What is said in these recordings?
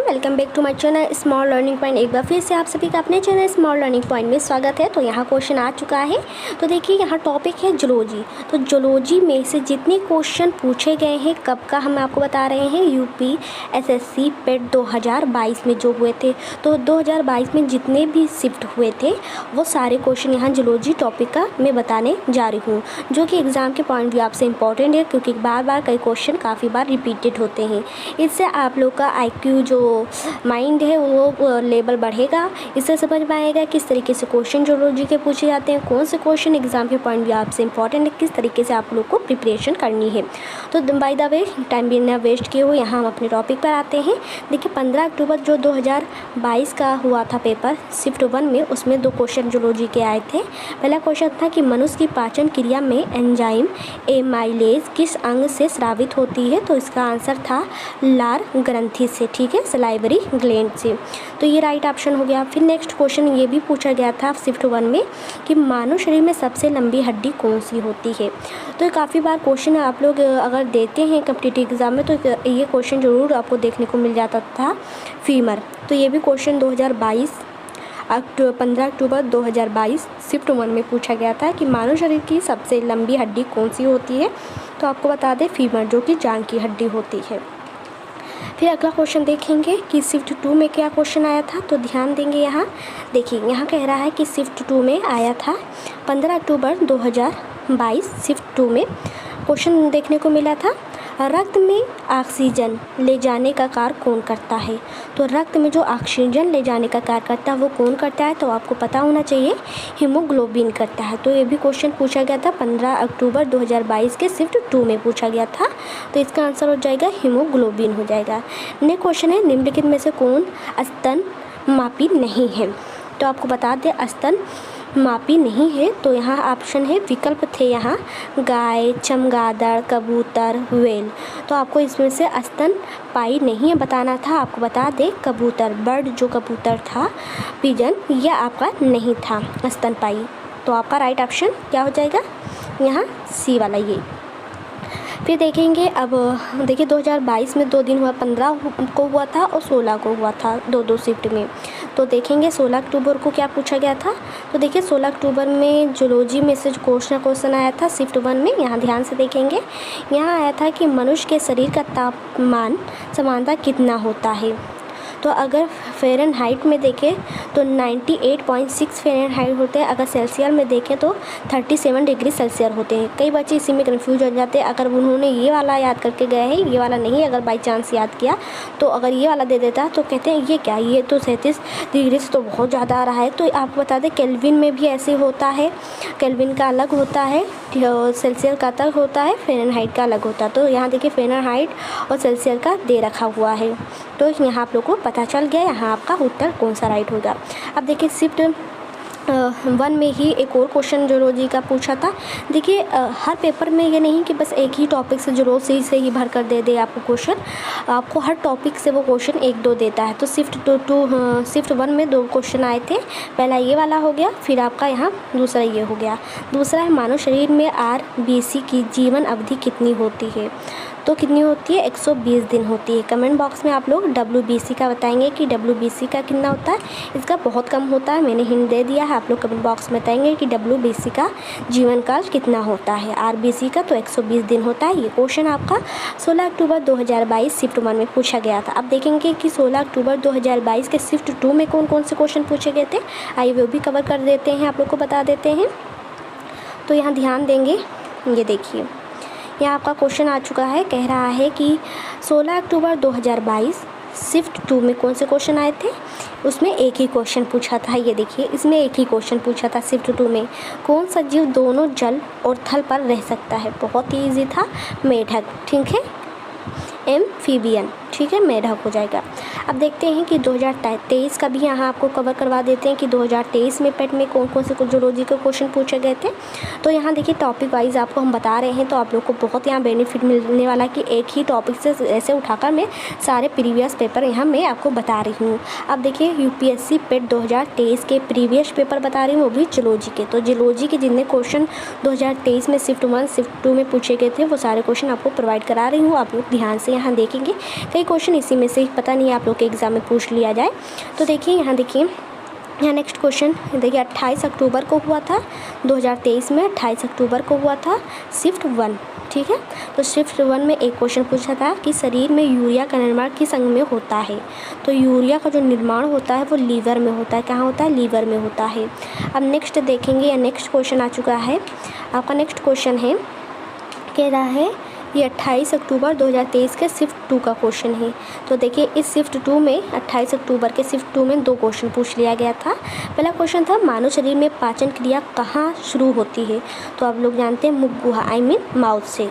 Welcome back to my channel small learning point. एक बार फिर से आप सभी का अपने चैनल स्मॉल लर्निंग पॉइंट में स्वागत है। तो यहाँ क्वेश्चन आ चुका है। तो देखिए यहाँ टॉपिक है जूलॉजी। तो जूलॉजी में से जितने क्वेश्चन पूछे गए हैं कब का हम आपको बता रहे हैं, यूपी एसएससी पेट 2022 में जो हुए थे। तो 2022 में जितने भी शिफ्ट हुए थे वो सारे क्वेश्चन यहाँ जूलॉजी टॉपिक का मैं बताने जा रही हूँ, जो कि एग्ज़ाम के पॉइंट व्यू आपसे इंपॉर्टेंट है, क्योंकि बार बार कई क्वेश्चन काफ़ी बार रिपीटेड होते हैं। इससे आप लोग का IQ जो माइंड है वो लेवल बढ़ेगा। इससे समझ में आएगा किस तरीके से क्वेश्चन जूलॉजी के पूछे जाते हैं, कौन से क्वेश्चन एग्जाम के पॉइंट भी आपसे इंपॉर्टेंट है, किस तरीके से आप लोग को प्रिपरेशन करनी है। तो बाय द वे टाइम बिना वेस्ट किए हुए यहाँ हम अपने टॉपिक पर आते हैं। देखिए 15 अक्टूबर जो 2022 का हुआ था पेपर शिफ्ट 1 में, उसमें 2 क्वेश्चन जूलॉजी के आए थे। पहला क्वेश्चन था कि मनुष्य की पाचन क्रिया में एंजाइम एमाइलेज किस अंग से स्रावित होती है। तो इसका आंसर था लार ग्रंथि से, ठीक है, सलाइवरी ग्लैंड से। तो ये राइट ऑप्शन हो गया। फिर नेक्स्ट क्वेश्चन ये भी पूछा गया था शिफ्ट 1 में कि मानव शरीर में सबसे लंबी हड्डी कौन सी होती है। तो काफ़ी बार क्वेश्चन आप लोग अगर देते हैं कॉम्पिटिटिव एग्जाम में तो ये क्वेश्चन ज़रूर आपको देखने को मिल जाता था, फीमर। तो ये भी क्वेश्चन 15 अक्टूबर 2022 शिफ्ट 1 में पूछा गया था कि मानव शरीर की सबसे लंबी हड्डी कौन सी होती है। तो आपको बता दें फीमर, जो कि जांघ की हड्डी होती है। फिर अगला क्वेश्चन देखेंगे कि शिफ्ट 2 में क्या क्वेश्चन आया था। तो ध्यान देंगे यहाँ, देखिए यहाँ कह रहा है कि शिफ्ट 2 में आया था 15 अक्टूबर 2022 शिफ्ट 2 में क्वेश्चन देखने को मिला था, रक्त में ऑक्सीजन ले जाने का कार्य कौन करता है। तो रक्त में जो ऑक्सीजन ले जाने का कार्य करता है वो कौन करता है, तो आपको पता होना चाहिए हीमोग्लोबिन करता है। तो ये भी क्वेश्चन पूछा गया था 15 अक्टूबर 2022 के शिफ्ट 2 में पूछा गया था। तो इसका आंसर हो जाएगा हीमोग्लोबिन हो जाएगा। नेक्स्ट क्वेश्चन है निम्नलिखित में से कौन स्तन मापी नहीं है। तो आपको बता दें स्तन मापी नहीं है। तो यहाँ ऑप्शन है, विकल्प थे यहाँ गाय, चमगादड़, कबूतर, व्हेल। तो आपको इसमें से स्तन पाई नहीं है बताना था। आपको बता दे कबूतर, बर्ड जो कबूतर था पिजन, यह आपका नहीं था स्तन पाई। तो आपका राइट ऑप्शन क्या हो जाएगा यहाँ, सी वाला ये। फिर देखेंगे अब देखिए 2022 में 2 दिन हुआ, 15 को हुआ था और 16 को हुआ था, 2 शिफ्ट में। तो देखेंगे 16 अक्टूबर को क्या पूछा गया था। तो देखिए 16 अक्टूबर में जूलॉजी में से क्वेश्चन आया था शिफ्ट 1 में। यहाँ ध्यान से देखेंगे, यहाँ आया था कि मनुष्य के शरीर का तापमान समानता कितना होता है। तो अगर फ़ारेनहाइट में देखें तो 98.6 फ़ारेनहाइट होते हैं, अगर सेल्सियस में देखें तो 37 डिग्री सेल्सियस होते हैं। कई बच्चे इसी में कंफ्यूज हो जाते हैं, अगर उन्होंने ये वाला याद करके गए हैं, ये वाला नहीं, अगर बाई चांस याद किया तो अगर ये वाला दे देता तो कहते हैं ये क्या, ये तो 37 डिग्री से तो बहुत ज़्यादा आ रहा है। तो आपको बता दें केल्विन में भी ऐसे होता है, केल्विन का अलग होता है, सेल्सियस का अलग होता है, फ़ारेनहाइट का अलग होता है। तो यहाँ देखिए फ़ारेनहाइट और सेल्सियस का दे रखा हुआ है। तो यहाँ आप लोग को पता चल गया यहाँ आपका उत्तर कौन सा राइट होगा। अब देखिए शिफ्ट 1 में ही एक और क्वेश्चन जूलॉजी का पूछा था। देखिए हर पेपर में ये नहीं कि बस एक ही टॉपिक से जूलॉजी से ही भर कर दे दे आपको क्वेश्चन, आपको हर टॉपिक से वो क्वेश्चन 1-2 देता है। तो शिफ्ट 1 में 2 क्वेश्चन आए थे। पहला ये वाला हो गया, फिर आपका यहाँ दूसरा ये हो गया। दूसरा है मानव शरीर में RBC की जीवन अवधि कितनी होती है। तो कितनी होती है, 120 दिन होती है। कमेंट बॉक्स में आप लोग WBC का बताएंगे कि WBC का कितना होता है। इसका बहुत कम होता है, मैंने हिंट दे दिया है। आप लोग कमेंट बॉक्स में बताएंगे कि WBC का जीवन काल कितना होता है। RBC का तो 120 दिन होता है। ये क्वेश्चन आपका 16 अक्टूबर 2022 शिफ्ट 1 में पूछा गया था। अब देखेंगे कि 16 अक्टूबर 2022 के शिफ्ट 2 में कौन कौन से क्वेश्चन पूछे गए थे। आइए वो भी कवर कर देते हैं, आप लोग को बता देते हैं। तो यहाँ ध्यान देंगे, ये देखिए यहाँ आपका क्वेश्चन आ चुका है। कह रहा है कि 16 अक्टूबर 2022 शिफ्ट 2 में कौन से क्वेश्चन आए थे। उसमें एक ही क्वेश्चन पूछा था, ये देखिए इसमें एक ही क्वेश्चन पूछा था शिफ्ट 2 में, कौन सा जीव दोनों जल और थल पर रह सकता है। बहुत ही ईजी था, मेढक, ठीक है, एम्फीबियन, ठीक है, मेढक हो जाएगा। अब देखते हैं कि 2023 का भी यहाँ आपको कवर करवा देते हैं कि 2023 में पेट में कौन कौन से जूलॉजी के क्वेश्चन पूछे गए थे। तो यहाँ देखिए टॉपिक वाइज आपको हम बता रहे हैं, तो आप लोग को बहुत यहाँ बेनिफिट मिलने वाला कि एक ही टॉपिक से ऐसे उठाकर मैं सारे प्रीवियस पेपर यहाँ मैं आपको बता रही हूँ। अब देखिए UPSC पेट 2023 के प्रीवियस पेपर बता रही हूँ, वो भी जूलॉजी के। तो जूलॉजी के जितने क्वेश्चन 2023 में शिफ्ट 1 शिफ्ट 2 में पूछे गए थे वो सारे क्वेश्चन आपको प्रोवाइड करा रही हूँ। आप लोग ध्यान से यहाँ देखेंगे, कई क्वेश्चन इसी में से, पता नहीं आप लोग के एग्ज़ाम में पूछ लिया जाए। तो देखिए यहाँ देखिए, यहाँ नेक्स्ट क्वेश्चन देखिए 28 अक्टूबर को हुआ था 2023 में, 28 अक्टूबर को हुआ था शिफ्ट 1, ठीक है। तो शिफ्ट 1 में एक क्वेश्चन पूछा था कि शरीर में यूरिया का निर्माण किस अंग में होता है। तो यूरिया का जो निर्माण होता है वो लीवर में होता है। कहाँ होता है? लीवर में होता है। अब नेक्स्ट देखेंगे, या नेक्स्ट क्वेश्चन आ चुका है आपका। नेक्स्ट क्वेश्चन है, कह रहा है ये 28 अक्टूबर 2023 के शिफ्ट 2 का क्वेश्चन है। तो देखिए इस शिफ्ट 2 में 28 अक्टूबर के शिफ्ट 2 में 2 क्वेश्चन पूछ लिया गया था। पहला क्वेश्चन था मानव शरीर में पाचन क्रिया कहाँ शुरू होती है। तो आप लोग जानते हैं मुख गुहा, आई मीन माउथ से।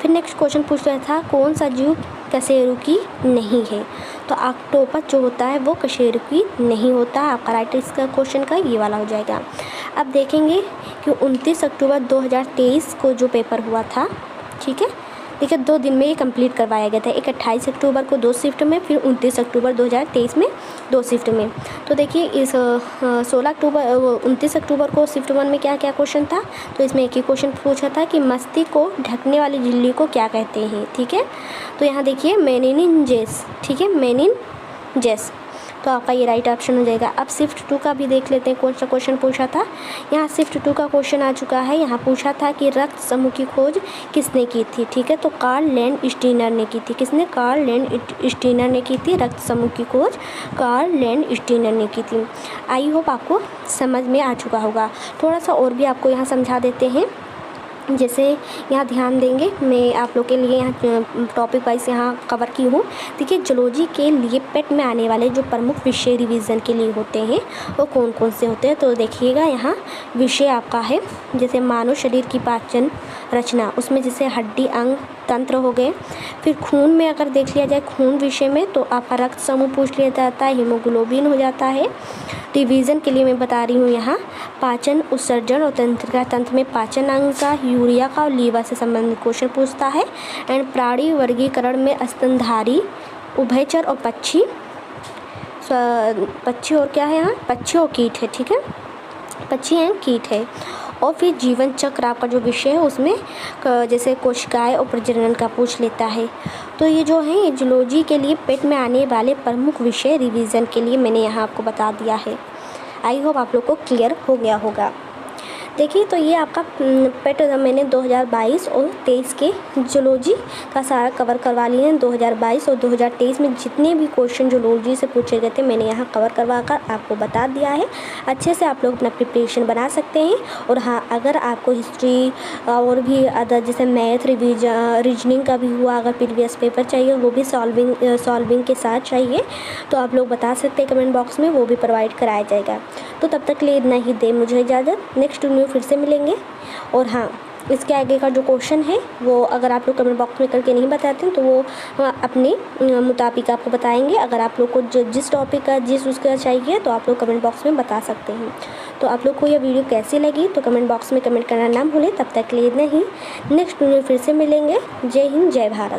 फिर नेक्स्ट क्वेश्चन पूछ रहा था कौन सा जीव कशेरुकी नहीं है। तो ऑक्टोपस जो होता है वो कशेरुकी नहीं होता। आपका राइट इसका क्वेश्चन का ये वाला हो जाएगा। अब देखेंगे कि 29 अक्टूबर 2023 को जो पेपर हुआ था, ठीक है, देखिए 2 दिन में ये कंप्लीट करवाया गया था। एक 28 अक्टूबर को 2 शिफ्ट में, फिर 29 अक्टूबर 2023 में 2 शिफ्ट में। तो देखिए इस 29 अक्टूबर को शिफ्ट 1 में क्या क्या क्वेश्चन था। तो इसमें एक ही क्वेश्चन पूछा था कि मस्तिष्क को ढकने वाली झिल्ली को क्या कहते हैं, ठीक है। तो यहाँ देखिए मेनिनजेस, ठीक है, मेनिनजेस। तो आपका ये राइट ऑप्शन हो जाएगा। अब शिफ्ट 2 का भी देख लेते हैं कौन सा क्वेश्चन पूछा था। यहाँ शिफ्ट 2 का क्वेश्चन आ चुका है। यहाँ पूछा था कि रक्त समूह की खोज किसने की थी, ठीक है। तो कार्ल लैंडस्टीनर ने की थी। किसने? कार्ल लैंडस्टीनर ने की थी। रक्त समूह की खोज कार्ल लैंडस्टीनर ने की थी। आई होप आपको समझ में आ चुका होगा। थोड़ा सा और भी आपको यहाँ समझा देते हैं। जैसे यहाँ ध्यान देंगे, मैं आप लोग के लिए यहाँ टॉपिक वाइज यहाँ कवर की हूँ। देखिए जूलॉजी के लिए पेट में आने वाले जो प्रमुख विषय रिवीजन के लिए होते हैं वो कौन कौन से होते हैं। तो देखिएगा यहाँ विषय आपका है, जैसे मानव शरीर की पाचन रचना, उसमें जैसे हड्डी, अंग, तंत्र हो गए। फिर खून में अगर देख लिया जाए, खून विषय में तो आपका रक्त समूह पूछ लिया जाता है, हीमोग्लोबिन हो जाता है। रिवीजन के लिए मैं बता रही हूँ यहाँ पाचन, उत्सर्जन और तंत्रिका तंत्र में पाचन अंग का, यूरिया का और लीवर से संबंधित क्वेश्चन पूछता है। एंड प्राणी वर्गीकरण में स्तनधारी, उभयचर और पक्षी और क्या है यहाँ, पक्षी और कीट है, ठीक है, पक्षी एंड कीट है। और फिर जीवन चक्र आपका जो विषय है उसमें जैसे कोशिकाएं और प्रजनन का पूछ लेता है। तो ये जो है ये जूलॉजी के लिए पेट में आने वाले प्रमुख विषय रिवीजन के लिए मैंने यहाँ आपको बता दिया है। आई होप आप लोग को क्लियर हो गया होगा। देखिए तो ये आपका पेट मैंने 2022 और 23 के जूलॉजी का सारा कवर करवा लिए हैं। 2022 और 2023 में जितने भी क्वेश्चन जूलॉजी से पूछे गए थे मैंने यहाँ कवर करवा कर आपको बता दिया है। अच्छे से आप लोग अपना प्रिपरेशन बना सकते हैं। और हाँ, अगर आपको हिस्ट्री और भी अदर जैसे मैथ, रीजनिंग का भी हुआ, अगर प्रीवियस पेपर चाहिए वो भी सॉल्विंग के साथ चाहिए तो आप लोग बता सकते हैं कमेंट बॉक्स में, वो भी प्रोवाइड कराया जाएगा। तो तब तक के लिए इतना ही दे मुझे इजाज़त। नेक्स्ट वीडियो फिर से मिलेंगे। और हाँ, इसके आगे का जो क्वेश्चन है वो अगर आप लोग कमेंट बॉक्स में करके नहीं बताते हैं तो वो अपने मुताबिक आपको बताएंगे। अगर आप लोग को जिस टॉपिक का उसका चाहिए तो आप लोग कमेंट बॉक्स में बता सकते हैं। तो आप लोग को यह वीडियो कैसी लगी तो कमेंट बॉक्स में कमेंट करना ना भूलें। तब तक के लिए इतना ही, नेक्स्ट वीडियो फिर से मिलेंगे। जय हिंद, जय भारत।